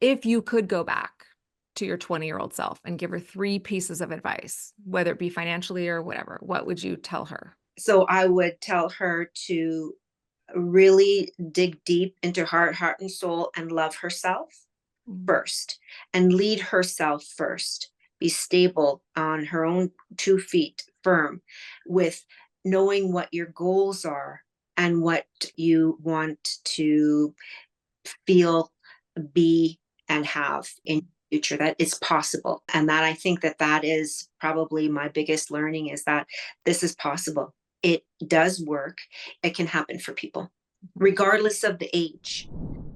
If you could go back to your 20-year-old self and give her three pieces of advice, whether it be financially or whatever, what would you tell her? So I would tell her to really dig deep into her heart and soul and love herself Mm. first and lead herself first. Be stable on her own 2 feet, firm, with knowing what your goals are and what you want to feel, be, and have in the future that is possible. And that I think that that is probably my biggest learning is that this is possible. It does work. It can happen for people, regardless of the age.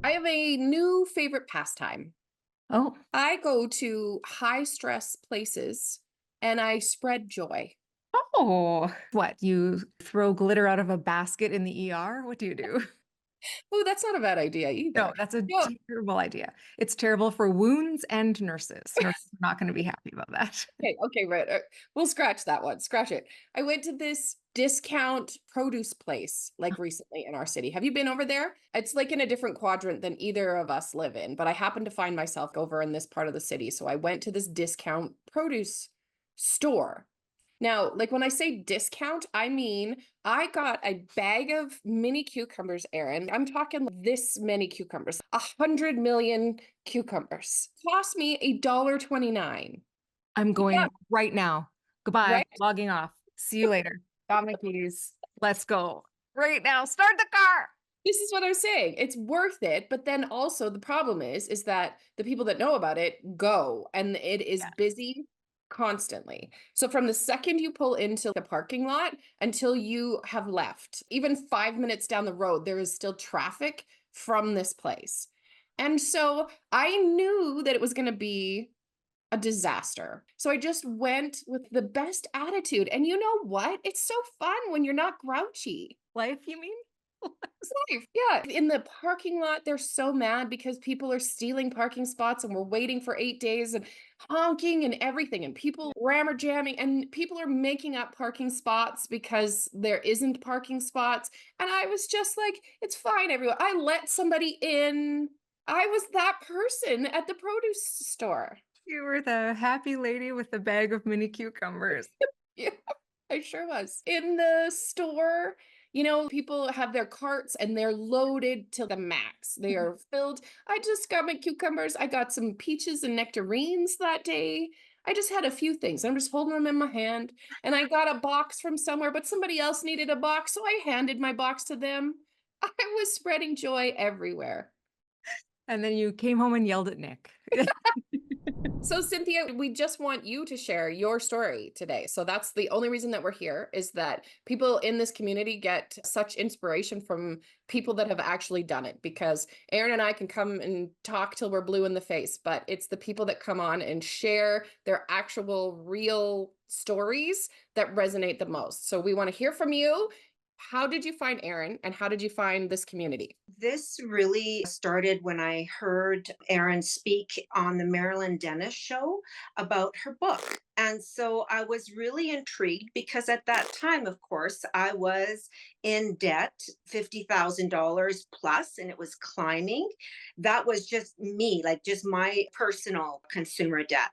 I have a new favorite pastime. Oh, I go to high stress places and I spread joy. oh, what? You throw glitter out of a basket in the ER? What do you do? Oh, that's not a bad idea No, either. that's a No, terrible idea. It's terrible for wounds and nurses. Nurses are not going to be happy about that. okay, right. We'll scratch that one. Scratch it. I went to this discount produce place like recently in our city. Have you been over there? It's like in a different quadrant than either of us live in, but I happened to find myself over in this part of the city. So I went to this discount produce store. Now, like when I say discount, I mean I got a bag of mini cucumbers, Erin. I'm talking this many cucumbers, 100 million cucumbers. Cost me $1.29. I'm Yeah, going right now. Goodbye. right? Logging off. See you later. Got my keys. Let's go. Right now. Start the car. This is what I'm saying. It's worth it, but then also the problem is that the people that know about it go and it is Yeah. busy constantly. So from the second you pull into the parking lot until you have left, even 5 minutes down the road, there is still traffic from this place. And so I knew that it was going to be a disaster. So I just went with the best attitude. And you know what? It's so fun when you're not grouchy. Life, you mean? Life, yeah. In the parking lot, they're so mad because people are stealing parking spots and we're waiting for 8 days and honking and everything. And people rammer jamming and people are making up parking spots because there isn't parking spots. And I was just like, it's fine, everyone. I let somebody in. I was that person at the produce store. You were the happy lady with the bag of mini cucumbers. Yeah, I sure was. In the store, people have their carts and they're loaded to the max. They are filled. I just got my cucumbers. I got some peaches and nectarines that day. I just had a few things. I'm just holding them in my hand. And I got a box from somewhere, but somebody else needed a box. So I handed my box to them. I was spreading joy everywhere. And then you came home and yelled at Nick. So Cynthia, we just want you to share your story today. So that's the only reason that we're here is that people in this community get such inspiration from people that have actually done it because Erin and I can come and talk till we're blue in the face, but it's the people that come on and share their actual real stories that resonate the most. So we want to hear from you. How did you find Erin and how did you find this community? This really started when I heard Erin speak on the Marilyn Dennis show about her book. And so I was really intrigued because at that time, of course, I was in debt, $50,000 plus, and it was climbing. That was just me, like just my personal consumer debt.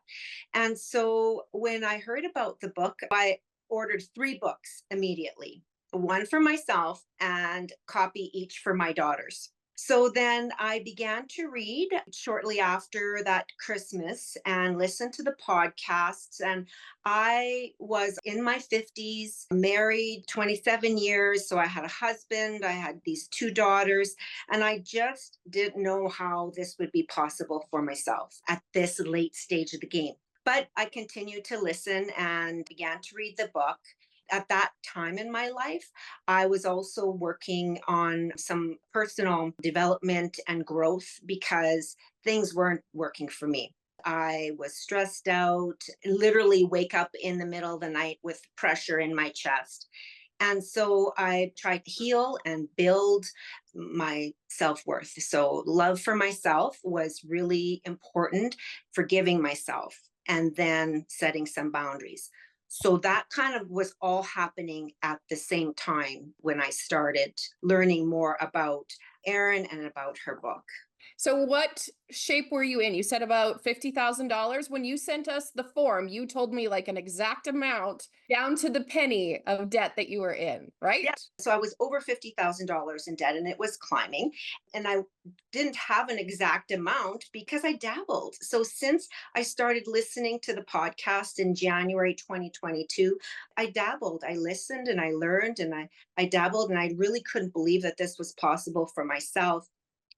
And so when I heard about the book, I ordered 3 books immediately, one for myself and copy each for my daughters. So then I began to read shortly after that Christmas and listen to the podcasts. And I was in my 50s, married 27 years. So I had a husband, I had these 2 daughters, and I just didn't know how this would be possible for myself at this late stage of the game. But I continued to listen and began to read the book. At that time in my life, I was also working on some personal development and growth because things weren't working for me. I was stressed out, literally wake up in the middle of the night with pressure in my chest. And so I tried to heal and build my self worth. So, love for myself was really important, forgiving myself, and then setting some boundaries. So that kind of was all happening at the same time when I started learning more about Erin and about her book. So what shape were you in? You said about $50,000. When you sent us the form, you told me like an exact amount down to the penny of debt that you were in, right? Yeah. So I was over $50,000 in debt and it was climbing. And I didn't have an exact amount because I dabbled. So since I started listening to the podcast in January 2022, I dabbled. I listened and I learned and I dabbled and I really couldn't believe that this was possible for myself.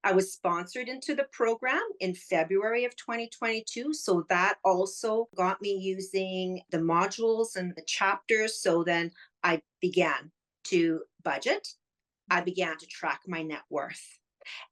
I was sponsored into the program in February of 2022. So that also got me using the modules and the chapters. So then I began to budget. I began to track my net worth.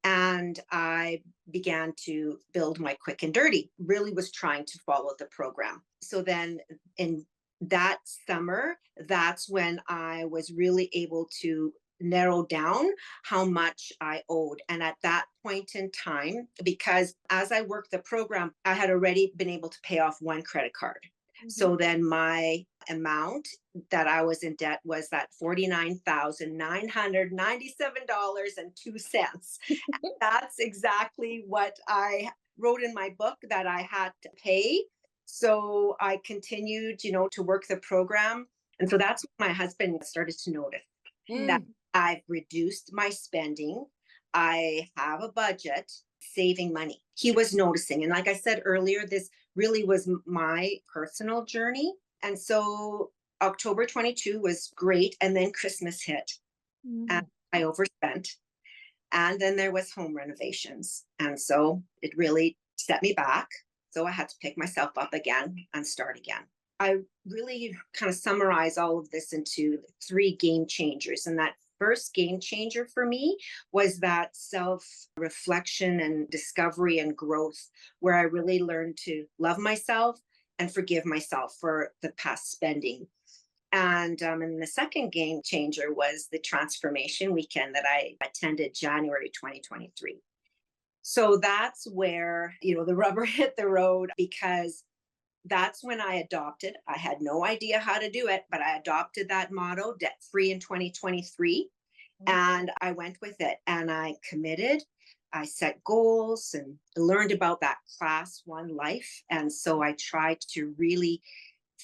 And I began to build my quick and dirty, really was trying to follow the program. So then in that summer, that's when I was really able to narrow down how much I owed. And at that point in time, because as I worked the program, I had already been able to pay off one credit card. So then my amount that I was in debt was that $49,997.02. That's exactly what I wrote in my book that I had to pay. So I continued, to work the program. And so that's when my husband started to notice that Mm. I've reduced my spending. I have a budget, saving money. He was noticing. And like I said earlier, this really was my personal journey. And so October 22 was great. And then Christmas hit and Mm. I overspent. And then there was home renovations. And so it really set me back. So I had to pick myself up again and start again. I really kind of summarize all of this into three game changers. And that first game changer for me was that self reflection and discovery and growth, where I really learned to love myself and forgive myself for the past spending. And the second game changer was the transformation weekend that I attended January 2023. So that's where, the rubber hit the road because that's when I adopted. I had no idea how to do it, but I adopted that motto, debt free in 2023. And I went with it and I committed. I set goals and learned about that class one life. And so I tried to really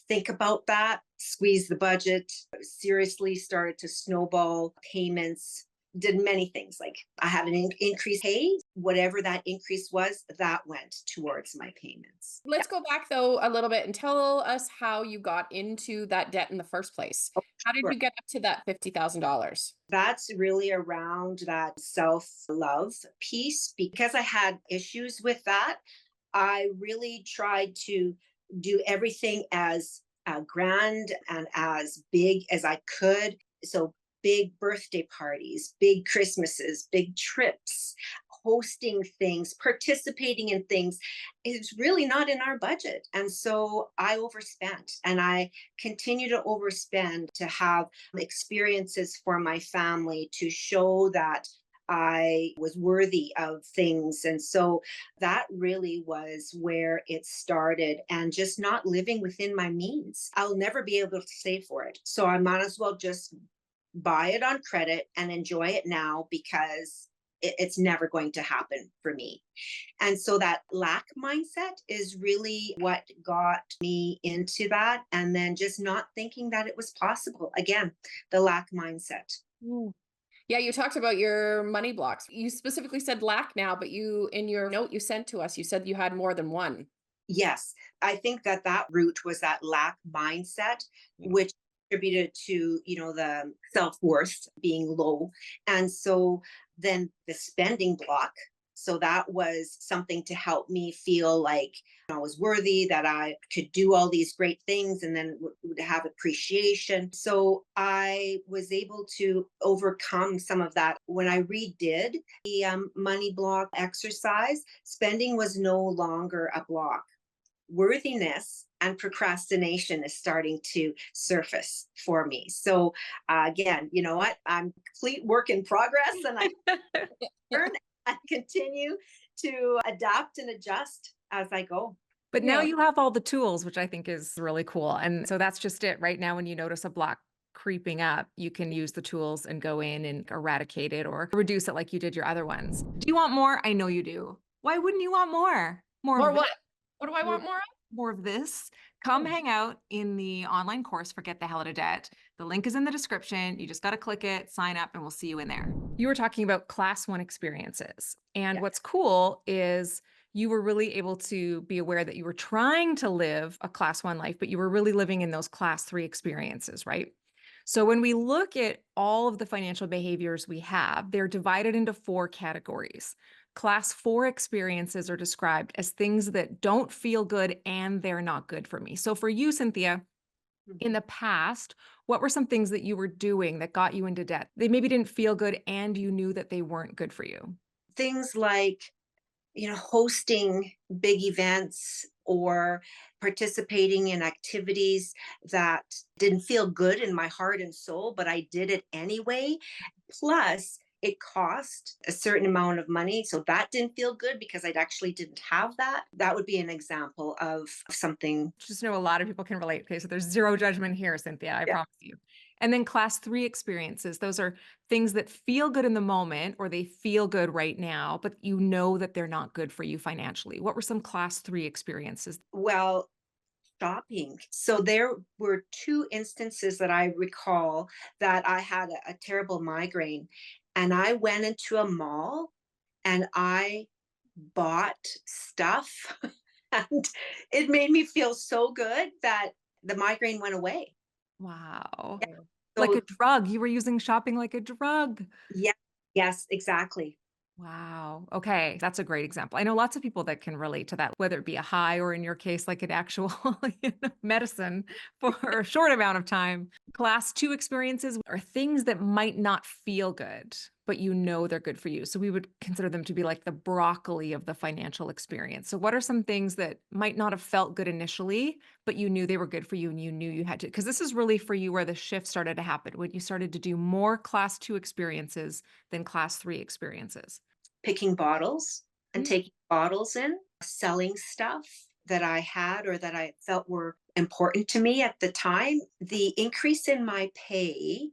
think about that, squeeze the budget, seriously started to snowball payments, did many things. Like I had an increased pay, whatever that increase was, that went towards my payments. Let's go back though a little bit and tell us how you got into that debt in the first place. Oh, How did sure. you get up to that $50,000? That's really around that self love piece. Because I had issues with that, I really tried to do everything as grand and as big as I could. So, big birthday parties, big Christmases, big trips, hosting things, participating in things is really not in our budget. And so I overspent and I continue to overspend to have experiences for my family to show that I was worthy of things. And so that really was where it started, and just not living within my means. I'll never be able to save for it. So I might as well just buy it on credit and enjoy it now because it's never going to happen for me. And so that lack mindset is really what got me into that. And then just not thinking that it was possible. Again, the lack mindset. Mm. Yeah, you talked about your money blocks. You specifically said lack now, but you, in your note you sent to us, you said you had more than one. Yes, I think that that root was that lack mindset, Yeah. which contributed to, the self-worth being low. And so then the spending block. So that was something to help me feel like I was worthy, that I could do all these great things and then would have appreciation. So I was able to overcome some of that. When I redid the money block exercise, spending was no longer a block. Worthiness and procrastination is starting to surface for me. So again, you know what? I'm complete work in progress, and I learn and continue to adapt and adjust as I go. But now Yeah. you have all the tools, which I think is really cool. And so that's just it. Right now, when you notice a block creeping up, you can use the tools and go in and eradicate it or reduce it like you did your other ones. Do you want more? I know you do. Why wouldn't you want more? More Or of what? What do I more want more of? more of this. Come Oh. hang out in the online course, Forget the Hell Out of Debt. The link is in the description. You just got to click it, sign up, and we'll see you in there. You were talking about class one experiences. And Yeah. what's cool is you were really able to be aware that you were trying to live a class one life, but you were really living in those class three experiences, right? So when we look at all of the financial behaviors we have, they're divided into 4 categories. Class 4 experiences are described as things that don't feel good and they're not good for me. So for you, Cynthia, in the past, what were some things that you were doing that got you into debt? They maybe didn't feel good and you knew that they weren't good for you. Things like, hosting big events or participating in activities that didn't feel good in my heart and soul, but I did it anyway. Plus, it cost a certain amount of money. So that didn't feel good because I actually didn't have that. That would be an example of something. Just know a lot of people can relate. Okay, so there's zero judgment here, Cynthia, I Yeah. promise you. And then class 3 experiences, those are things that feel good in the moment or they feel good right now, but you know that they're not good for you financially. What were some class 3 experiences? Well, shopping. So there were 2 instances that I recall that I had a terrible migraine, and I went into a mall and I bought stuff, and it made me feel so good that the migraine went away. Wow. Yeah. Like a So drug. You were using shopping like a drug. yeah, yes, exactly. Wow. Okay. That's a great example. I know lots of people that can relate to that, whether it be a high or in your case, like an actual medicine for a short amount of time. Class 2 experiences are things that might not feel good, but you know they're good for you. So we would consider them to be like the broccoli of the financial experience. So what are some things that might not have felt good initially, but you knew they were good for you and you knew you had to? Because this is really for you where the shift started to happen, when you started to do more class 2 experiences than class 3 experiences. Picking bottles and Mm. taking bottles in, selling stuff that I had or that I felt were important to me at the time. The increase in my pay,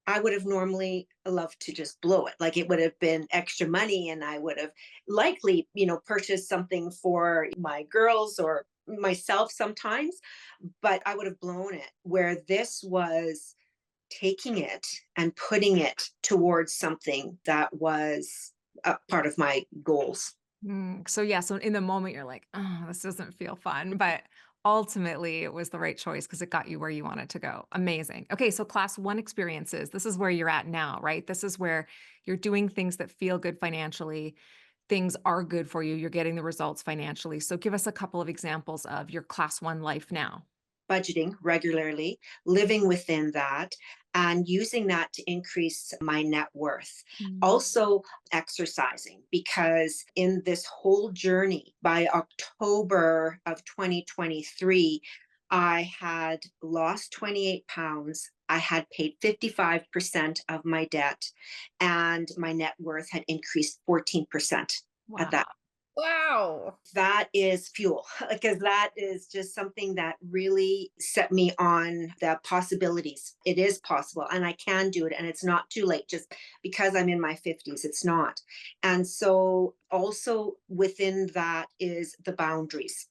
I would have normally loved to just blow it. Like it would have been extra money and I would have likely, purchased something for my girls or myself sometimes, but I would have blown it. Where this was taking it and putting it towards something that was a part of my goals. So yeah, so in the moment you're like, oh, this doesn't feel fun, but ultimately it was the right choice because it got you where you wanted to go. Amazing. Okay, so class 1 experiences, this is where you're at now, right? This is where you're doing things that feel good financially. Things are good for you. You're getting the results financially. So give us a couple of examples of your class 1 life now. Budgeting regularly, living within that, and using that to increase my net worth. Mm. Also, exercising, because in this whole journey, by October of 2023, I had lost 28 pounds. I had paid 55% of my debt, and my net worth had increased 14% at Wow. that. Wow. That is fuel, because that is just something that really set me on the possibilities. It is possible and I can do it, and it's not too late just because I'm in my 50s. It's not. And so also within that is the boundaries.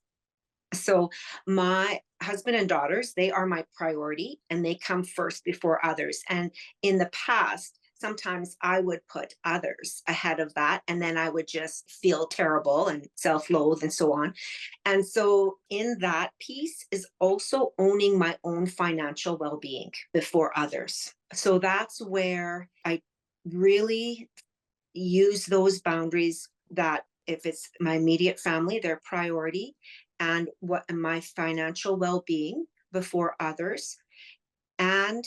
So my husband and daughters, they are my priority and they come first before others. And in the past, sometimes I would put others ahead of that, and then I would just feel terrible and self-loathe and so on. And so in that piece is also owning my own financial well-being before others. So that's where I really use those boundaries, that if it's my immediate family, their priority, and what my financial well-being before others. And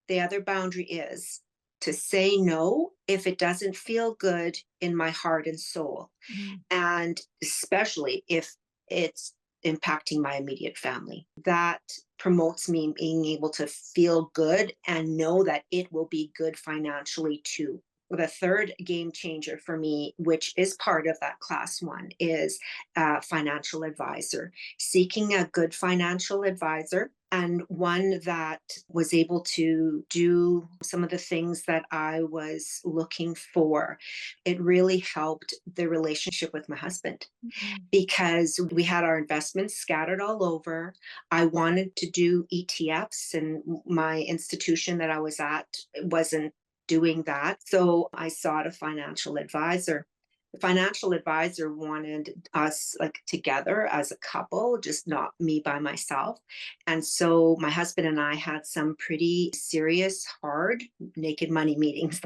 the other boundary is to say no if it doesn't feel good in my heart and soul, Mhm. and especially if it's impacting my immediate family. That promotes me being able to feel good and know that it will be good financially too. The third game changer for me, which is part of that class 1, is a financial advisor. Seeking a good financial advisor and one that was able to do some of the things that I was looking for. It really helped the relationship with my husband Mhm. because we had our investments scattered all over. I wanted to do ETFs, and my institution that I was at wasn't doing that. So I sought a financial advisor. The financial advisor wanted us like together as a couple, just not me by myself. And so my husband and I had some pretty serious, hard, naked money meetings.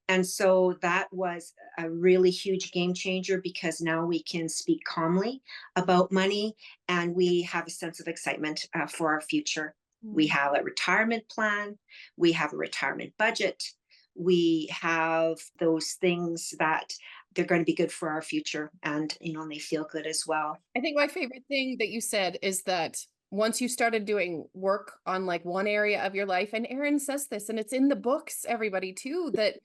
And so that was a really huge game changer because now we can speak calmly about money and we have a sense of excitement for our future. We Mm. have a retirement plan, we have a retirement budget, we have those things that they're going to be good for our future, and and they feel good as well. I think my favorite thing that you said is that once you started doing work on like one area of your life, and Erin says this, and it's in the books, everybody too, that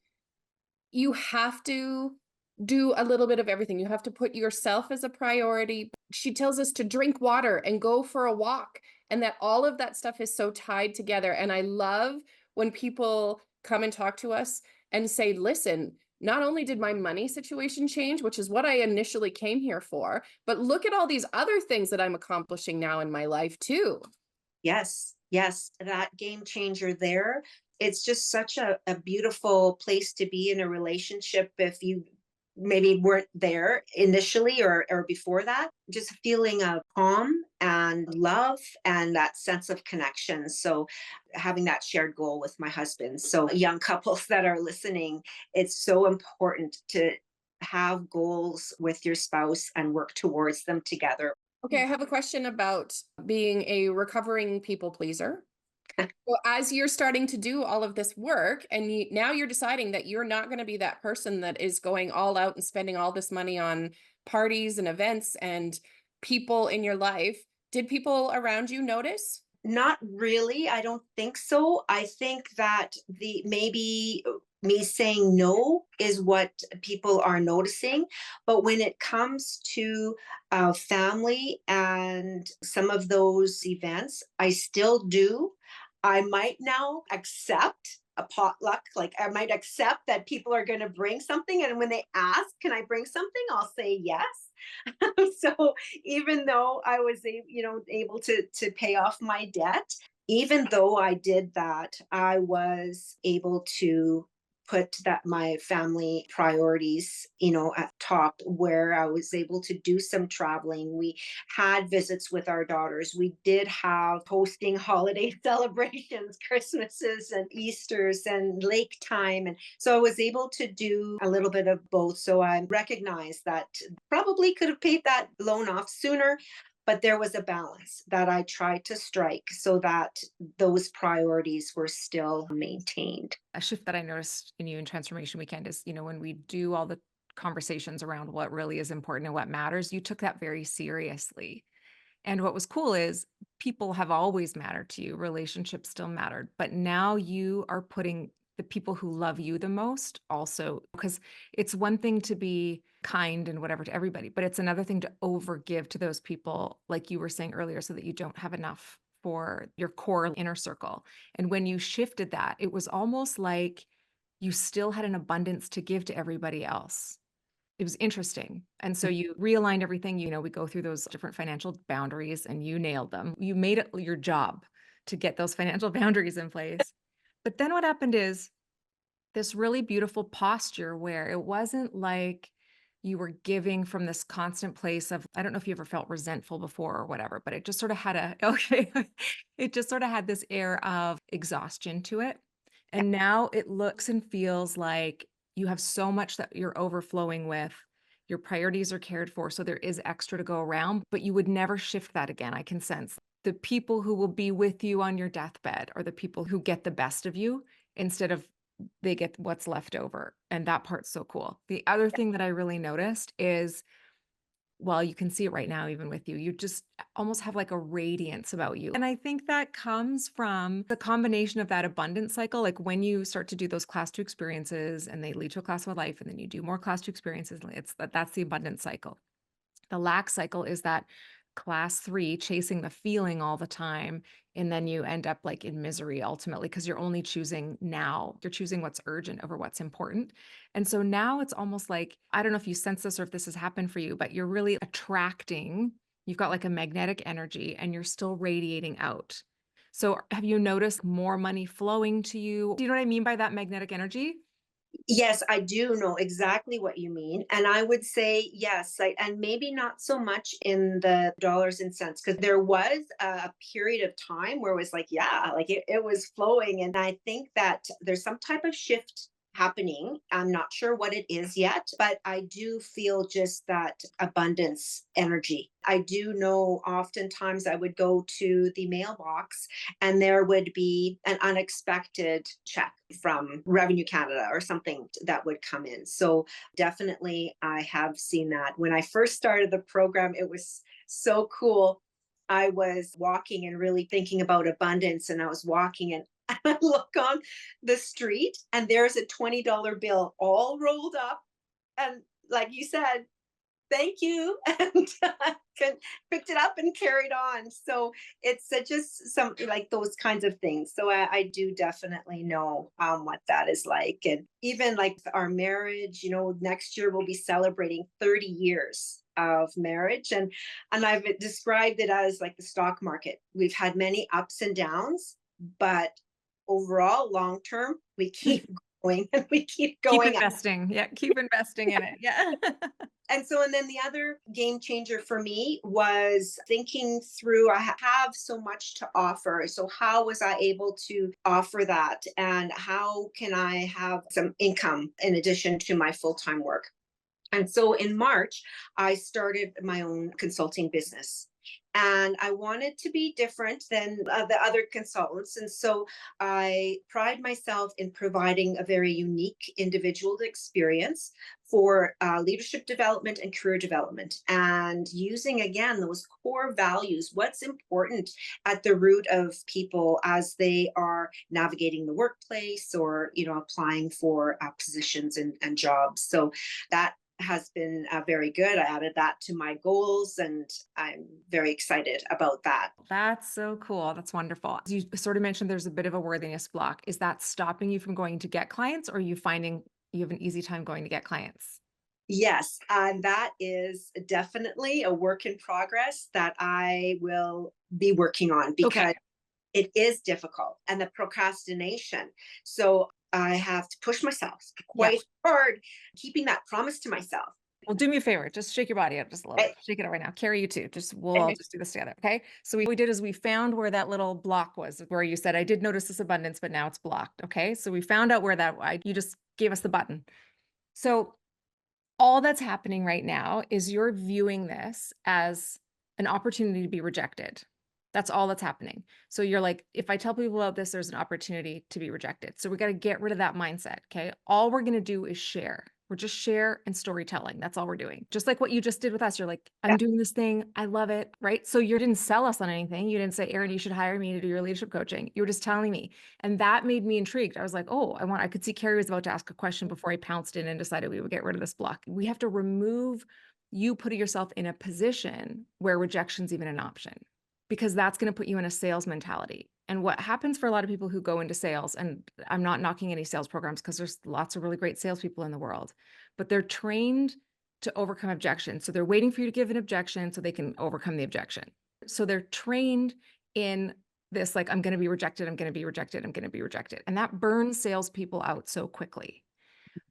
you have to do a little bit of everything. You have to put yourself as a priority. She tells us to drink water and go for a walk, and that all of that stuff is so tied together. And I love when people come and talk to us and say, listen, not only did my money situation change, which is what I initially came here for, but look at all these other things that I'm accomplishing now in my life too. Yes, yes, that game changer there. It's just such a beautiful place to be in a relationship if you maybe weren't there initially or before that. Just a feeling of calm and love and that sense of connection. So having that shared goal with my husband. So young couples that are listening, it's so important to have goals with your spouse and work towards them together. Okay, I have a question about being a recovering people pleaser. So as you're starting to do all of this work and now you're deciding that you're not going to be that person that is going all out and spending all this money on parties and events and people in your life, did people around you notice? Not really, I don't think so. I think that the maybe me saying no is what people are noticing. But when it comes to family and some of those events, I still do. I might now accept a potluck. Like I might accept that people are going to bring something. And when they ask, can I bring something? I'll say yes. So even though I was able to pay off my debt, even though I did that, I was able to put that my family priorities at top, where I was able to do some traveling. We had visits with our daughters. We did have hosting holiday celebrations, Christmases and Easters and lake time, and so I was able to do a little bit of both. So I recognize that probably could have paid that loan off sooner, but there was a balance that I tried to strike so that those priorities were still maintained. A shift that I noticed in you in Transformation Weekend is, when we do all the conversations around what really is important and what matters, you took that very seriously. And what was cool is people have always mattered to you, relationships still mattered, but now you are putting the people who love you the most also, because it's one thing to be kind and whatever to everybody, but it's another thing to overgive to those people, like you were saying earlier, so that you don't have enough for your core inner circle. And when you shifted that, it was almost like you still had an abundance to give to everybody else. It was interesting. And so you realigned everything. We go through those different financial boundaries and you nailed them. You made it your job to get those financial boundaries in place. But then what happened is this really beautiful posture where it wasn't like you were giving from this constant place of, I don't know if you ever felt resentful before or whatever, but it just sort of had okay, it just sort of had this air of exhaustion to it. And now it looks and feels like you have so much that you're overflowing with. Your priorities are cared for. So there is extra to go around, but you would never shift that again. I can sense the people who will be with you on your deathbed are the people who get the best of you instead of they get what's left over. And that part's so cool. The other thing that I really noticed is, well, you can see it right now, even with you, you just almost have like a radiance about you. And I think that comes from the combination of that abundance cycle. Like when you start to do those class two experiences and they lead to a class of life, and then you do more class two experiences, that's the abundance cycle. The lack cycle is that class 3, chasing the feeling all the time. And then you end up like in misery ultimately because you're only choosing now. You're choosing what's urgent over what's important. And so now it's almost like, I don't know if you sense this or if this has happened for you, but you're really attracting, you've got like a magnetic energy and you're still radiating out. So have you noticed more money flowing to you? Do you know what I mean by that magnetic energy? Yes, I do know exactly what you mean. And I would say yes, like, and maybe not so much in the dollars and cents, because there was a period of time where it was like, yeah, like it was flowing. And I think that there's some type of shift happening. I'm not sure what it is yet, but I do feel just that abundance energy. I do know oftentimes I would go to the mailbox and there would be an unexpected check from Revenue Canada or something that would come in. So definitely I have seen that. When I first started the program, it was so cool. I was walking and really thinking about abundance, and I was walking and I look on the street and there's a $20 bill all rolled up. And like you said, thank you, and picked it up and carried on. So it's just some like those kinds of things. So I do definitely know what that is like. And even like our marriage, next year we'll be celebrating 30 years of marriage, and I've described it as like the stock market. We've had many ups and downs, but overall long term we keep going and we keep Keep going. investing. Yeah, keep investing in it. Yeah. And then the other game changer for me was thinking through, I have so much to offer. So, how was I able to offer that? And how can I have some income in addition to my full time work? And so in March, I started my own consulting business. And I wanted to be different than the other consultants. And so I pride myself in providing a very unique individual experience for leadership development and career development, and using again those core values, what's important at the root of people as they are navigating the workplace or applying for positions and jobs. So that has been very good. I added that to my goals, and I'm very excited about that. That's so cool. That's wonderful. You sort of mentioned there's a bit of a worthiness block. Is that stopping you from going to get clients, or are you finding you have an easy time going to get clients? Yes, and that is definitely a work in progress that I will be working on Okay. because it is difficult and the procrastination. So I have to push myself Yeah. quite hard, keeping that promise to myself. Well, do me a favor. Just shake your body out just a little bit. I- Shake it out right now. Carrie, you too. We'll all just do this together. Okay. So we did is we found where that little block was, where you said, I did notice this abundance, but now it's blocked. Okay. So we found out where you just gave us the button. So all that's happening right now is you're viewing this as an opportunity to be rejected. That's all that's happening. So you're like, if I tell people about this, there's an opportunity to be rejected. So we got to get rid of that mindset. Okay. All we're going to do is share. We're just share and storytelling. That's all we're doing. Just like what you just did with us. You're like, I'm yeah, doing this thing. I love it. Right. So you didn't sell us on anything. You didn't say, Erin, you should hire me to do your leadership coaching. You were just telling me. And that made me intrigued. I was like, oh, I could see Carrie was about to ask a question before I pounced in and decided we would get rid of this block. We have to remove you putting yourself in a position where rejection's even an option, because that's going to put you in a sales mentality. And what happens for a lot of people who go into sales, and I'm not knocking any sales programs because there's lots of really great salespeople in the world, but they're trained to overcome objection. So they're waiting for you to give an objection so they can overcome the objection. So they're trained in this, like, I'm going to be rejected, I'm going to be rejected, I'm going to be rejected. And that burns salespeople out so quickly.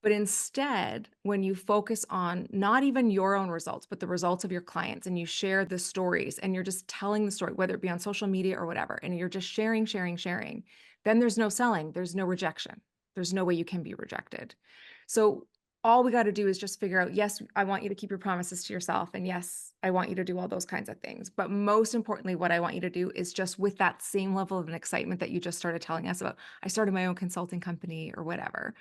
But instead, when you focus on not even your own results, but the results of your clients, and you share the stories and you're just telling the story, whether it be on social media or whatever, and you're just sharing, sharing, sharing, then there's no selling, there's no rejection. There's no way you can be rejected. So all we got to do is just figure out, yes, I want you to keep your promises to yourself. And yes, I want you to do all those kinds of things. But most importantly, what I want you to do is just with that same level of an excitement that you just started telling us about, I started my own consulting company or whatever.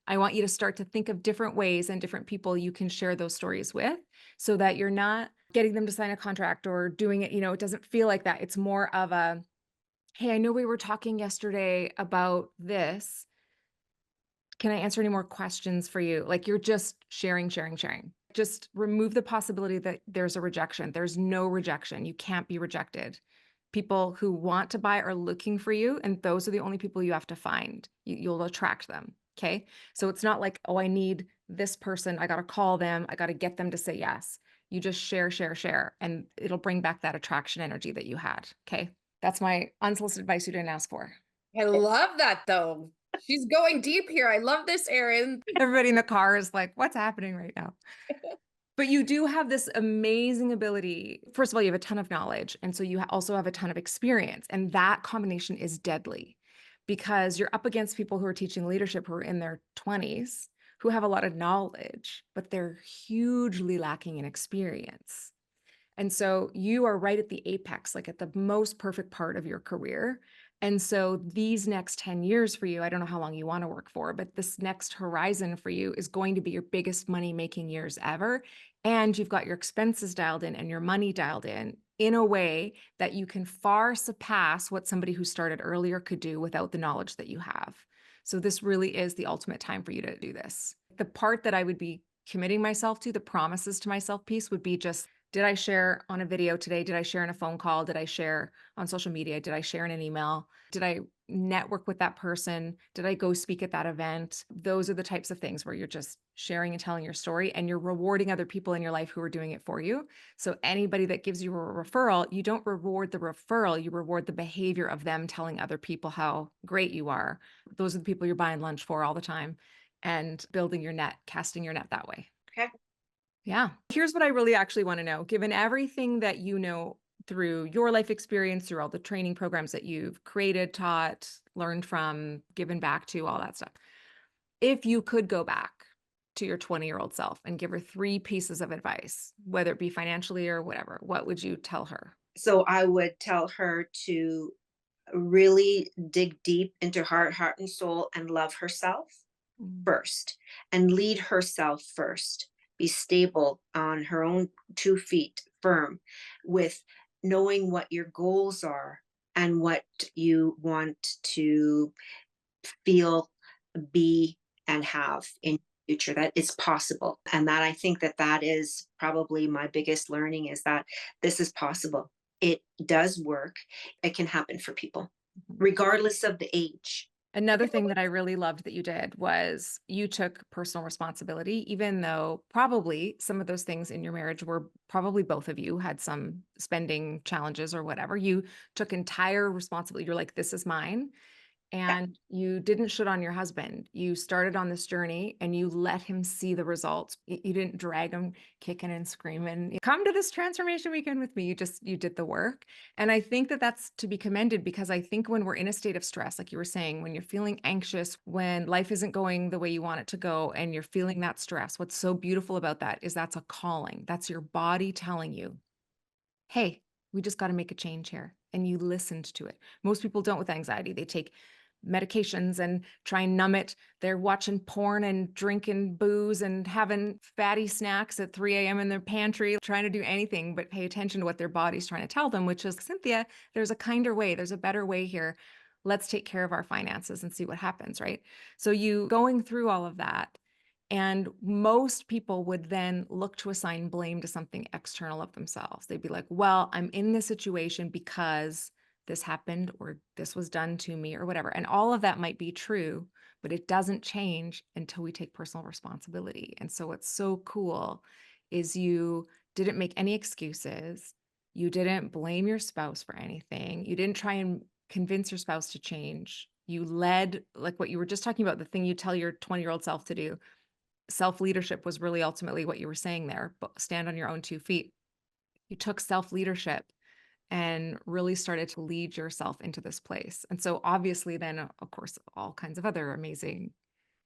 I want you to start to think of different ways and different people you can share those stories with, so that you're not getting them to sign a contract or doing it, it doesn't feel like that. It's more of a, hey, I know we were talking yesterday about this. Can I answer any more questions for you? Like, you're just sharing, sharing, sharing. Just remove the possibility that there's a rejection. There's no rejection. You can't be rejected. People who want to buy are looking for you, and those are the only people you have to find. You'll attract them. Okay. So it's not like, oh, I need this person. I got to call them. I got to get them to say yes. You just share, share, share, and it'll bring back that attraction energy that you had. Okay. That's my unsolicited advice you didn't ask for. I love that though. She's going deep here. I love this, Erin. Everybody in the car is like, what's happening right now? But you do have this amazing ability. First of all, you have a ton of knowledge. And so you also have a ton of experience. And that combination is deadly because you're up against people who are teaching leadership who are in their 20s, who have a lot of knowledge, but they're hugely lacking in experience. And so you are right at the apex, like at the most perfect part of your career. And so these next 10 years for you, I don't know how long you want to work for, but this next horizon for you is going to be your biggest money making years ever. And you've got your expenses dialed in and your money dialed in a way that you can far surpass what somebody who started earlier could do without the knowledge that you have. So this really is the ultimate time for you to do this. The part that I would be committing myself to, the promises to myself piece would be just, did I share on a video today? Did I share in a phone call? Did I share on social media? Did I share in an email? Did I network with that person? Did I go speak at that event? Those are the types of things where you're just sharing and telling your story and you're rewarding other people in your life who are doing it for you. So anybody that gives you a referral, you don't reward the referral, you reward the behavior of them telling other people how great you are. Those are the people you're buying lunch for all the time and building your net, casting your net that way. Okay. Yeah. Here's what I really actually want to know. Given everything that you know through your life experience, through all the training programs that you've created, taught, learned from, given back to, all that stuff. If you could go back to your 20-year-old self and give her 3 pieces of advice, whether it be financially or whatever, what would you tell her? So I would tell her to really dig deep into heart and soul and love herself Mm. first and lead herself first. Be stable on her own 2 feet, firm, with knowing what your goals are and what you want to feel, be, and have in future, that it's possible. And that I think that that is probably my biggest learning, is that this is possible. It does work. It can happen for people Mhm. regardless of the age. Another thing that I really loved that you did was you took personal responsibility, even though probably some of those things in your marriage were probably both of you had some spending challenges or whatever. You took entire responsibility. You're like, this is mine. Yeah. And you didn't shit on your husband. You started on this journey and you let him see the results. You didn't drag him kicking and screaming. Come to this transformation weekend with me. You did the work. And I think that that's to be commended because I think when we're in a state of stress, like you were saying, when you're feeling anxious, when life isn't going the way you want it to go, and you're feeling that stress, what's so beautiful about that is that's a calling. That's your body telling you, hey, we just got to make a change here. And you listened to it. Most people don't with anxiety. They take medications and try and numb it. They're watching porn and drinking booze and having fatty snacks at 3 a.m. in their pantry, trying to do anything but pay attention to what their body's trying to tell them, which is, Cynthia, there's a kinder way. There's a better way here. Let's take care of our finances and see what happens, right? So you going through all of that. And most people would then look to assign blame to something external of themselves. They'd be like, well, I'm in this situation because this happened or this was done to me or whatever. And all of that might be true, but it doesn't change until we take personal responsibility. And so what's so cool is you didn't make any excuses. You didn't blame your spouse for anything. You didn't try and convince your spouse to change. You led, like what you were just talking about, the thing you tell your 20-year-old self to do. Self-leadership was really ultimately what you were saying there, but stand on your own 2 feet. You took self-leadership and really started to lead yourself into this place. And so obviously then, of course, all kinds of other amazing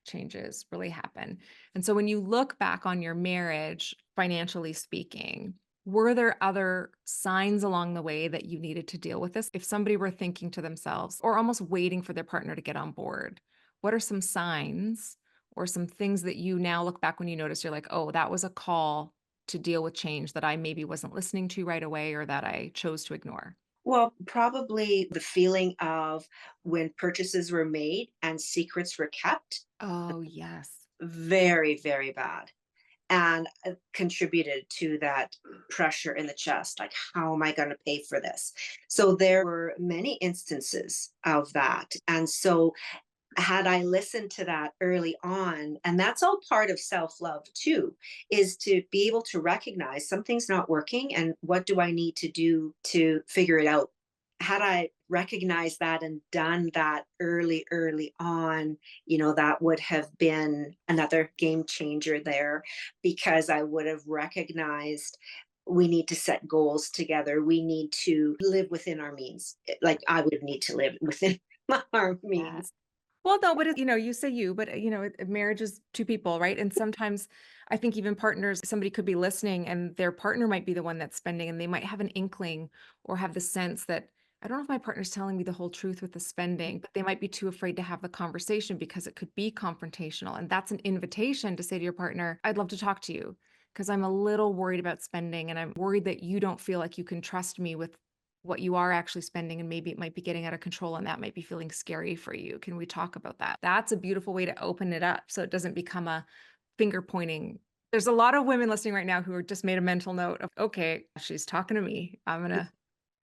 changes really happen. And so when you look back on your marriage, financially speaking, were there other signs along the way that you needed to deal with this? If somebody were thinking to themselves or almost waiting for their partner to get on board, what are some signs or some things that you now look back when you notice you're like, oh, that was a call to deal with change that I maybe wasn't listening to right away or that I chose to ignore? Well, probably the feeling of when purchases were made and secrets were kept. Oh, yes. Very, very bad. and contributed to that pressure in the chest. Like, how am I going to pay for this? So there were many instances of that. And so had I listened to that early on, and that's all part of self love too, is to be able to recognize something's not working and what do I need to do to figure it out. Had I recognized that and done that early on, that would have been another game changer there, because I would have recognized we need to set goals together. We need to live within our means. Like, I would need to live within our Yeah. means. Well, no, but you say you, but marriage is two people, right? And sometimes I think even partners, somebody could be listening and their partner might be the one that's spending and they might have an inkling or have the sense that I don't know if my partner's telling me the whole truth with the spending, but they might be too afraid to have the conversation because it could be confrontational. And that's an invitation to say to your partner, I'd love to talk to you because I'm a little worried about spending and I'm worried that you don't feel like you can trust me with what you are actually spending and maybe it might be getting out of control and that might be feeling scary for you. Can we talk about that? That's a beautiful way to open it up so it doesn't become a finger pointing. There's a lot of women listening right now who are just made a mental note of, okay, she's talking to me. I'm going to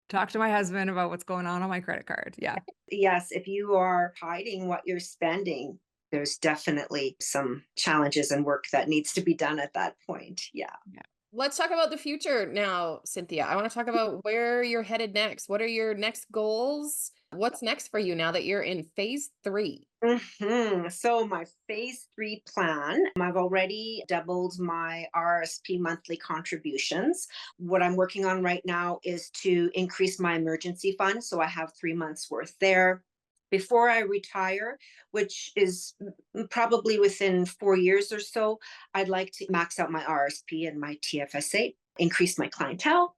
talk to my husband about what's going on my credit card. Yeah. Yes, if you are hiding what you're spending, there's definitely some challenges and work that needs to be done at that point. Yeah. Yeah. Let's talk about the future now, Cynthia. I want to talk about where you're headed next. What are your next goals? What's next for you now that you're in phase 3? So my phase 3 plan, I've already doubled my RSP monthly contributions. What I'm working on right now is to increase my emergency fund. So I have 3 months worth there. Before I retire, which is probably within 4 years or so, I'd like to max out my RSP and my TFSA, increase my clientele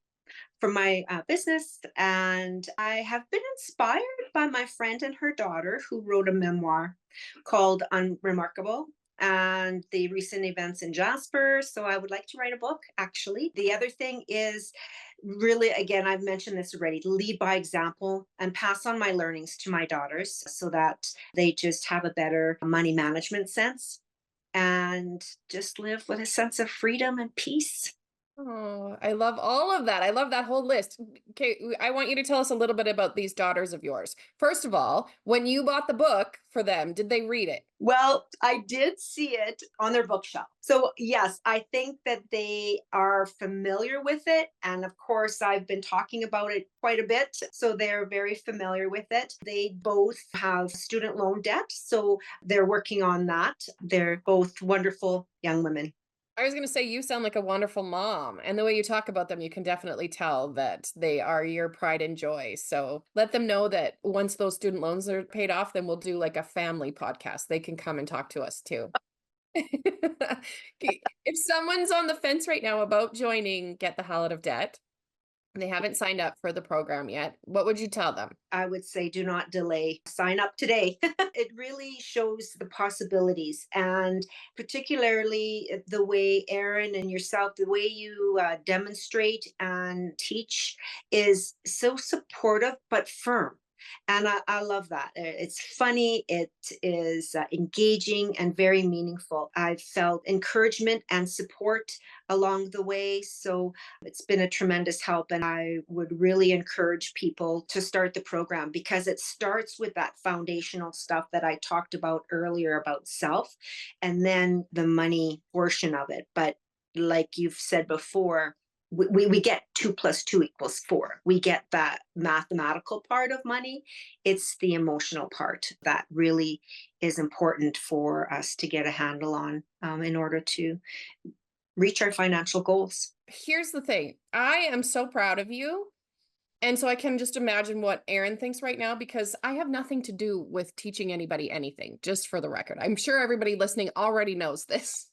for my business. And I have been inspired by my friend and her daughter, who wrote a memoir called Unremarkable and the recent events in Jasper. So I would like to write a book, actually. The other thing is really, again, I've mentioned this already, lead by example and pass on my learnings to my daughters so that they just have a better money management sense and just live with a sense of freedom and peace. Oh, I love all of that. I love that whole list. Okay, I want you to tell us a little bit about these daughters of yours. First of all, when you bought the book for them, did they read it? Well, I did see it on their bookshelf. So, yes, I think that they are familiar with it. And of course, I've been talking about it quite a bit. So, they're very familiar with it. They both have student loan debt. So, they're working on that. They're both wonderful young women. I was going to say, you sound like a wonderful mom. And the way you talk about them, you can definitely tell that they are your pride and joy. So let them know that once those student loans are paid off, then we'll do like a family podcast. They can come and talk to us too. Okay, if someone's on the fence right now about joining Get the Hell Out of Debt, they haven't signed up for the program yet, what would you tell them? I would say do not delay. Sign up today. It really shows the possibilities, and particularly the way Erin and yourself, the way you demonstrate and teach is so supportive but firm. And I love that. It's funny, it is engaging and very meaningful. I've felt encouragement and support along the way. So it's been a tremendous help. And I would really encourage people to start the program because it starts with that foundational stuff that I talked about earlier about self and then the money portion of it. But like you've said before, we get 2 + 2 = 4. We get that mathematical part of money. It's the emotional part that really is important for us to get a handle on in order to reach our financial goals. Here's the thing. I am so proud of you. And so I can just imagine what Erin thinks right now because I have nothing to do with teaching anybody anything, just for the record. I'm sure everybody listening already knows this.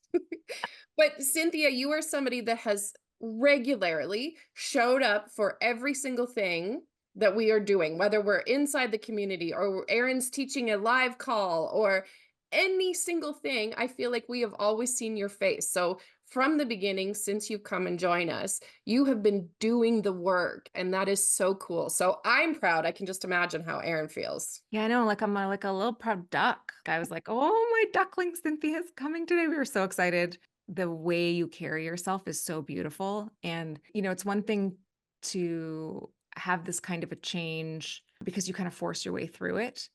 But Cynthia, you are somebody that has regularly showed up for every single thing that we are doing, whether we're inside the community or Erin's teaching a live call or any single thing. I feel like we have always seen your face. So from the beginning, since you've come and joined us, you have been doing the work, and that is so cool. So I'm proud. I can just imagine how Erin feels. Yeah, I know. Like like a little proud duck. I was like, oh, my duckling Cynthia's coming today. We were so excited. the way you carry yourself is so beautiful. And, it's one thing to have this kind of a change because you kind of force your way through it.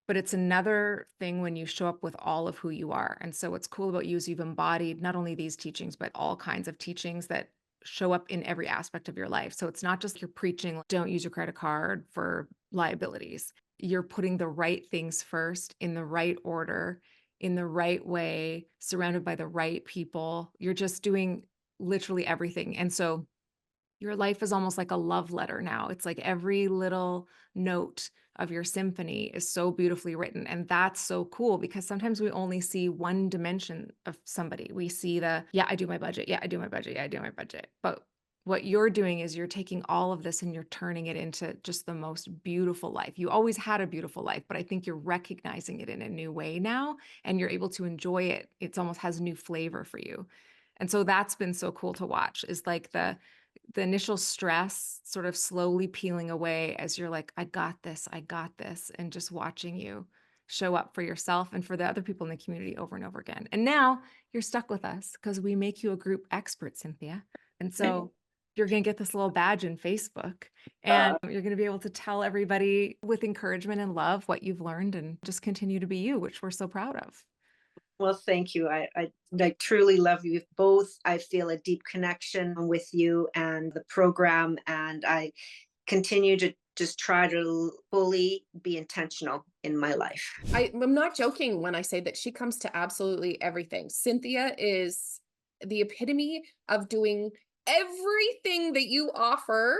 But it's another thing when you show up with all of who you are. And so what's cool about you is you've embodied not only these teachings, but all kinds of teachings that show up in every aspect of your life. So it's not just you're preaching, don't use your credit card for liabilities. You're putting the right things first in the right order, in the right way, surrounded by the right people. You're just doing literally everything. And so your life is almost like a love letter now. It's like every little note of your symphony is so beautifully written. And that's so cool because sometimes we only see one dimension of somebody. We see yeah, I do my budget. Yeah, I do my budget. Yeah, I do my budget. But what you're doing is you're taking all of this and you're turning it into just the most beautiful life. You always had a beautiful life, but I think you're recognizing it in a new way now and you're able to enjoy it. It almost has new flavor for you. And so that's been so cool to watch is like the initial stress sort of slowly peeling away as you're like, I got this, and just watching you show up for yourself and for the other people in the community over and over again. And now you're stuck with us because we make you a group expert, Cynthia. And so you're going to get this little badge in Facebook and you're going to be able to tell everybody with encouragement and love what you've learned and just continue to be you, which we're so proud of. Well, thank you. I truly love you both. I feel a deep connection with you and the program, and I continue to just try to fully be intentional in my life. I'm not joking when I say that she comes to absolutely everything. Cynthia is the epitome of doing everything that you offer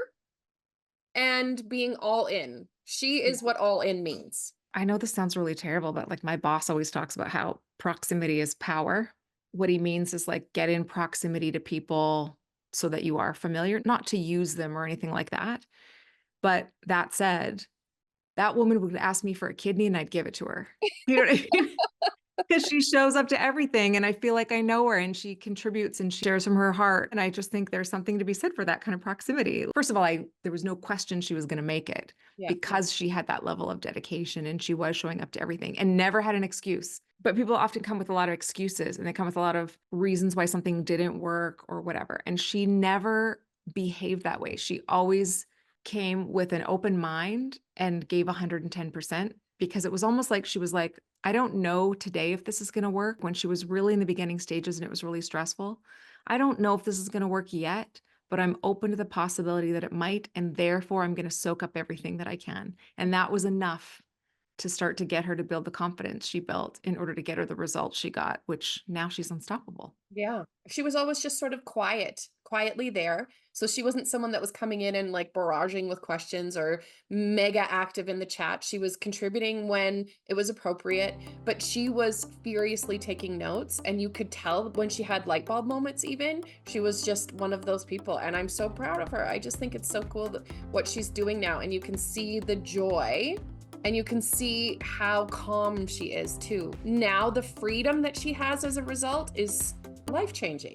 and being all in. She is what all in means. I know this sounds really terrible, but like my boss always talks about how proximity is power. What he means is like get in proximity to people so that you are familiar, not to use them or anything like that. But that said, that woman would ask me for a kidney and I'd give it to her. You know what I mean? Because she shows up to everything and I feel like I know her and she contributes and she shares from her heart. And I just think there's something to be said for that kind of proximity. First of all, there was no question she was going to make it Yeah. because she had that level of dedication and she was showing up to everything and never had an excuse. But people often come with a lot of excuses and they come with a lot of reasons why something didn't work or whatever. And she never behaved that way. She always came with an open mind and gave 110% because it was almost like she was like, I don't know today if this is going to work when she was really in the beginning stages and it was really stressful. I don't know if this is going to work yet, but I'm open to the possibility that it might. And therefore, I'm going to soak up everything that I can. And that was enough to start to get her to build the confidence she built in order to get her the results she got, which now she's unstoppable. Yeah. She was always just sort of quietly there. So she wasn't someone that was coming in and like barraging with questions or mega active in the chat. She was contributing when it was appropriate, but she was furiously taking notes. And you could tell when she had light bulb moments, even she was just one of those people. And I'm so proud of her. I just think it's so cool what she's doing now. And you can see the joy. And you can see how calm she is too. Now the freedom that she has as a result is life-changing.